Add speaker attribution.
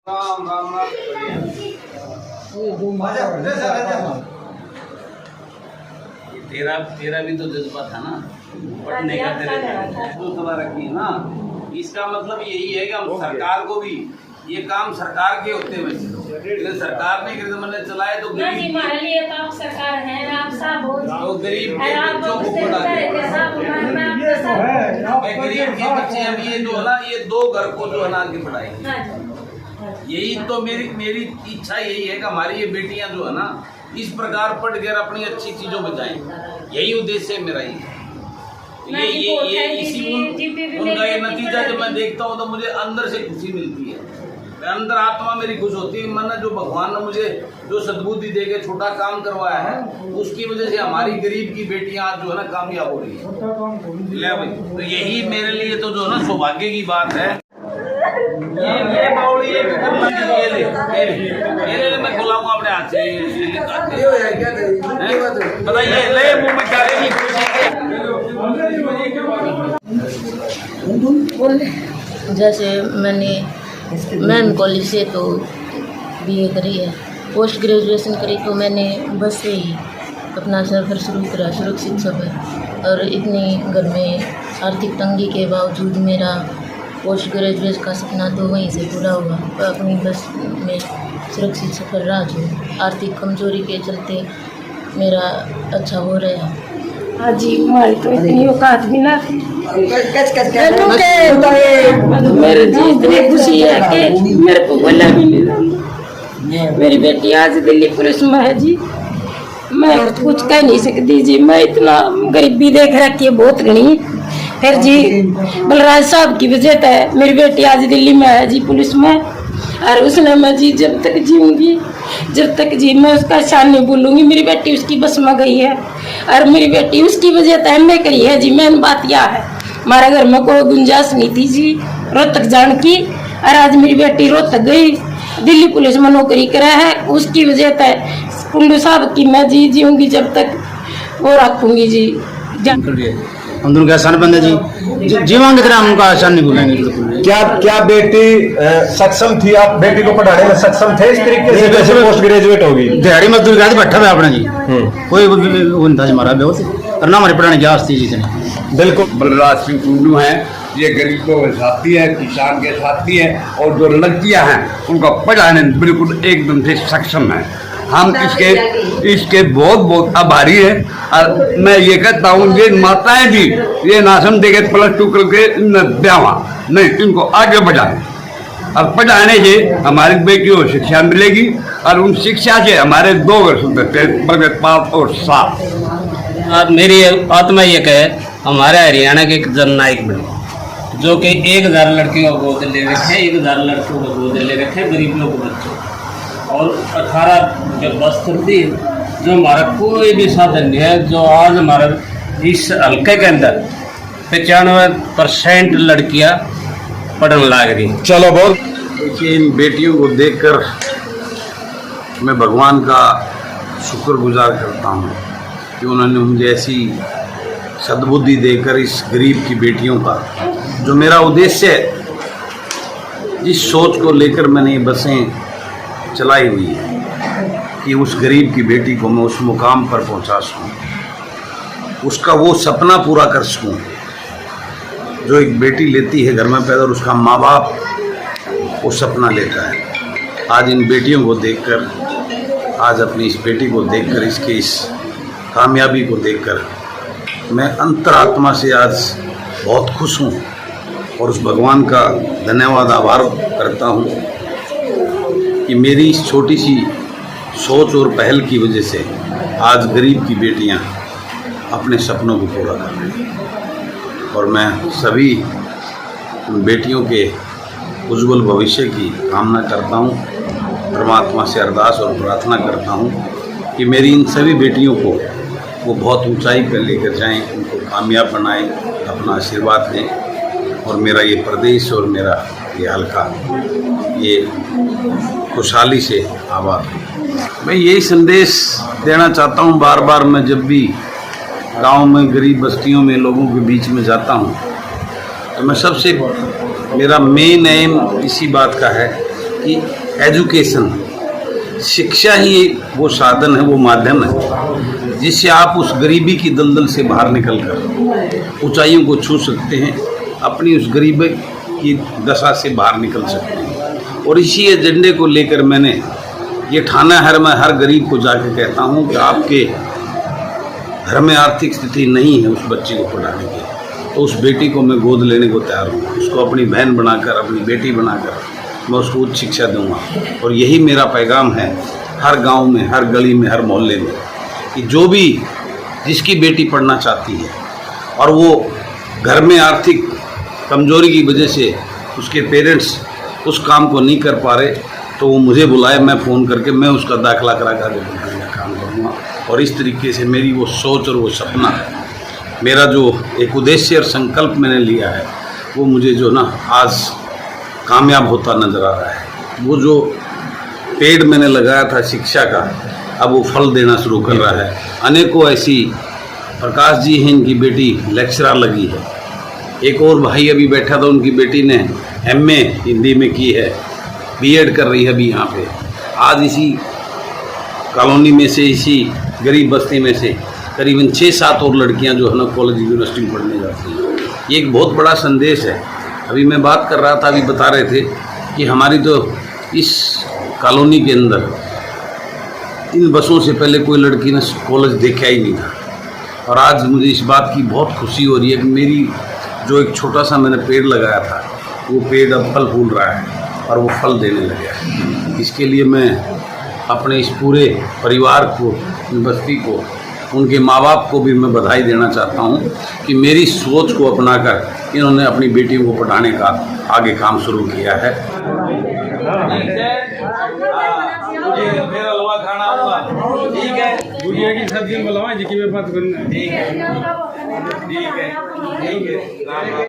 Speaker 1: राम राम
Speaker 2: तेरा तेरा भी तो जज्बा था ना पढ़ने का, तेरे हौसला रखी है ना। इसका मतलब यही है कि हम सरकार को भी ये काम सरकार के होते हुए लेकिन सरकार ने मैंने चलाए तो गरीब
Speaker 3: सरकार है आप सब
Speaker 2: तो गरीब के बच्चों को पढ़ा गरीब के बच्चे अब ये जो है ना ये 2 घर को जो है ना आगे बढ़ाएंगे। यही तो मेरी इच्छा यही है कि हमारी ये बेटियां जो है ना इस प्रकार पढ़ कर अपनी अच्छी चीजों में जाएं। यही उद्देश्य है मेरा। ये इसी उनका ये नतीजा जब मैं देखता हूँ तो मुझे अंदर से खुशी मिलती है, अंदर आत्मा मेरी खुश होती है। मैंने जो भगवान ने मुझे जो सद्बुद्धि दे के छोटा काम करवाया है उसकी वजह से हमारी गरीब की बेटियां आज जो है ना कामयाब हो रही है। ले भाई तो यही मेरे लिए तो जो है ना सौभाग्य की बात है। ये बाउल ये ले मैं खुलाऊंगा अपने हाथ से। बताइए ले मुंह में क्या
Speaker 4: जैसे मैंने मैम कॉलेज से तो बीए करी है, पोस्ट ग्रेजुएशन करी तो मैंने बस से ही अपना सफ़र शुरू करा सुरक्षित सफ़र। और इतनी घर में आर्थिक तंगी के बावजूद मेरा पोस्ट ग्रेजुएशन का सपना तो वहीं से पूरा हुआ। तो अपनी बस में सुरक्षित सफ़र रहा जो आर्थिक कमजोरी के चलते मेरा अच्छा हो रहा है।
Speaker 3: हाँ जी, हमारी तो इतनी औकात भी ना थी। मेरे जी इतनी खुशी है कि मेरे को बोला भी नहीं जाता। मेरी बेटी आज दिल्ली पुलिस में है जी, मैं कुछ कह नहीं सकती जी। मैं इतना गरीबी देख रखी है बहुत घनी। फिर जी बलराज साहब की वजह से मेरी बेटी आज दिल्ली में है जी पुलिस में। और उसने मैं जी जब तक जीऊँगी जब तक जी मैं उसका शान नहीं बोलूँगी। मेरी बेटी उसकी बस में गई है और मेरी बेटी उसकी वजह से हमने करी है जी। मेन बात यह है हमारे घर में कोई गुंजाइश नहीं थी जी रोहतक जान की, और आज मेरी बेटी रोहतक गई दिल्ली पुलिस में नौकरी करा है। उसकी वजह से कुंडू साहब की मैं जी जीऊँगी जब तक वो रखूँगी जी।
Speaker 5: हम दोनों का आसान बंद है जी, जीवन की तरह हम उनका आसान नहीं बोलेंगे।
Speaker 6: क्या बेटी सक्षम थी? आप बेटी को पढ़ाने में सक्षम थे इस तरीके से जैसे पोस्ट ग्रेजुएट होगी?
Speaker 5: दिहाड़ी मजदूरी का बैठा हुआ अपना जी, कोई वो नहीं था हमारा बहुत, और ना हमारे पढ़ाने की आस थी जी।
Speaker 6: बिल्कुल।
Speaker 7: बलराज सिंह टुंडू हैं, ये गरीबों के साथी है, किसान के साथी है, और जो लड़कियां हैं उनका पढ़ाने बिल्कुल एकदम से सक्षम है। हम इसके बहुत बहुत आभारी है। और मैं ये कहता हूँ ये माताएं भी ये ना समझे +2 करके ब्यावा नहीं, इनको आगे बढ़ाएं और पढ़ाने से हमारी बेटियों को शिक्षा मिलेगी और उन शिक्षा से हमारे 2 घर सुधरते 5 और 7।
Speaker 8: मेरी आत्मा ये कहे हमारे हरियाणा के एक जननायक बने जो कि 1000 लड़कियों को गोद ले रखे, 1000 लड़कियों को गोद ले रखे, गरीबों को बच्चों, और 18 जब बस चलती है जो हमारा कोई भी साधन नहीं है। जो आज हमारा इस हल्के के अंदर 95% लड़कियां पढ़ने लग रही।
Speaker 6: चलो बहुत।
Speaker 2: देखिए इन बेटियों को देखकर मैं भगवान का शुक्रगुजार करता हूँ कि उन्होंने मुझे ऐसी सद्बुद्धि देकर इस गरीब की बेटियों का जो मेरा उद्देश्य है, जिस सोच को लेकर मैंने ये बसें चलाई हुई है कि उस गरीब की बेटी को मैं उस मुकाम पर पहुंचा सकूं, उसका वो सपना पूरा कर सकूं जो एक बेटी लेती है घर में पैदा और उसका माँ बाप वो सपना लेता है। आज इन बेटियों को देखकर, आज अपनी इस बेटी को देखकर, इसके इस कामयाबी को देखकर मैं अंतरात्मा से आज बहुत खुश हूँ और उस भगवान का धन्यवाद आभार करता हूँ कि मेरी इस छोटी सी सोच और पहल की वजह से आज गरीब की बेटियां अपने सपनों को पूरा कर रही हैं। और मैं सभी उन बेटियों के उज्जवल भविष्य की कामना करता हूं, परमात्मा से अरदास और प्रार्थना करता हूं कि मेरी इन सभी बेटियों को वो बहुत ऊंचाई पर लेकर जाएं, उनको कामयाब बनाएं, अपना आशीर्वाद दें और मेरा ये प्रदेश और मेरा ये हल्का ये खुशहाली से आबाद हो। मैं यही संदेश देना चाहता हूँ बार बार मैं जब भी गांव में गरीब बस्तियों में लोगों के बीच में जाता हूँ तो मैं सबसे मेरा मेन एम इसी बात का है कि एजुकेशन, शिक्षा ही वो साधन है, वो माध्यम है जिससे आप उस गरीबी की दलदल से बाहर निकलकर ऊंचाइयों को छू सकते हैं, अपनी उस गरीबी की दशा से बाहर निकल सकते हैं। और इसी एजेंडे को लेकर मैंने ये ठाना है, मैं हर गरीब को जाकर कहता हूँ कि आपके घर में आर्थिक स्थिति नहीं है उस बच्चे को पढ़ाने की, तो उस बेटी को मैं गोद लेने को तैयार हूँ। उसको अपनी बहन बनाकर, अपनी बेटी बनाकर मैं उसको उच्च शिक्षा दूंगा। और यही मेरा पैगाम है हर गांव में, हर गली में, हर मोहल्ले में, कि जो भी जिसकी बेटी पढ़ना चाहती है और वो घर में आर्थिक कमजोरी की वजह से उसके पेरेंट्स उस काम को नहीं कर पा रहे, तो वो मुझे बुलाए, मैं फ़ोन करके मैं उसका दाखिला करा कर बढ़ाने का काम करूँगा। और इस तरीके से मेरी वो सोच और वो सपना, मेरा जो एक उद्देश्य और संकल्प मैंने लिया है, वो मुझे जो ना आज कामयाब होता नज़र आ रहा है। वो जो पेड़ मैंने लगाया था शिक्षा का, अब वो फल देना शुरू कर रहा है। अनेकों ऐसी, प्रकाश जी हैं, इनकी बेटी लेक्चरर लगी है। एक और भाई अभी बैठा था, उनकी बेटी ने MA हिंदी में की है, B.Ed कर रही है अभी यहाँ पे। आज इसी कॉलोनी में से, इसी गरीब बस्ती में से करीबन 6-7 और लड़कियाँ जो है ना कॉलेज यूनिवर्सिटी में पढ़ने जाती हैं। ये एक बहुत बड़ा संदेश है। अभी मैं बात कर रहा था, अभी बता रहे थे कि हमारी तो इस कॉलोनी के अंदर इन बसों से पहले कोई लड़की ने कॉलेज देखा ही नहीं था। और आज मुझे इस बात की बहुत खुशी हो रही है कि मेरी जो एक छोटा सा मैंने पेड़ लगाया था, वो पेड़ अब फल फूल रहा है और वो फल देने लगा है। इसके लिए मैं अपने इस पूरे परिवार को, बस्ती को, उनके माँ बाप को भी मैं बधाई देना चाहता हूँ कि मेरी सोच को अपनाकर इन्होंने अपनी बेटियों को पढ़ाने का आगे काम शुरू किया है।
Speaker 1: ठीक है, गुड़िया की सब्जी में बात करना। ठीक है, ठीक है, ठीक है।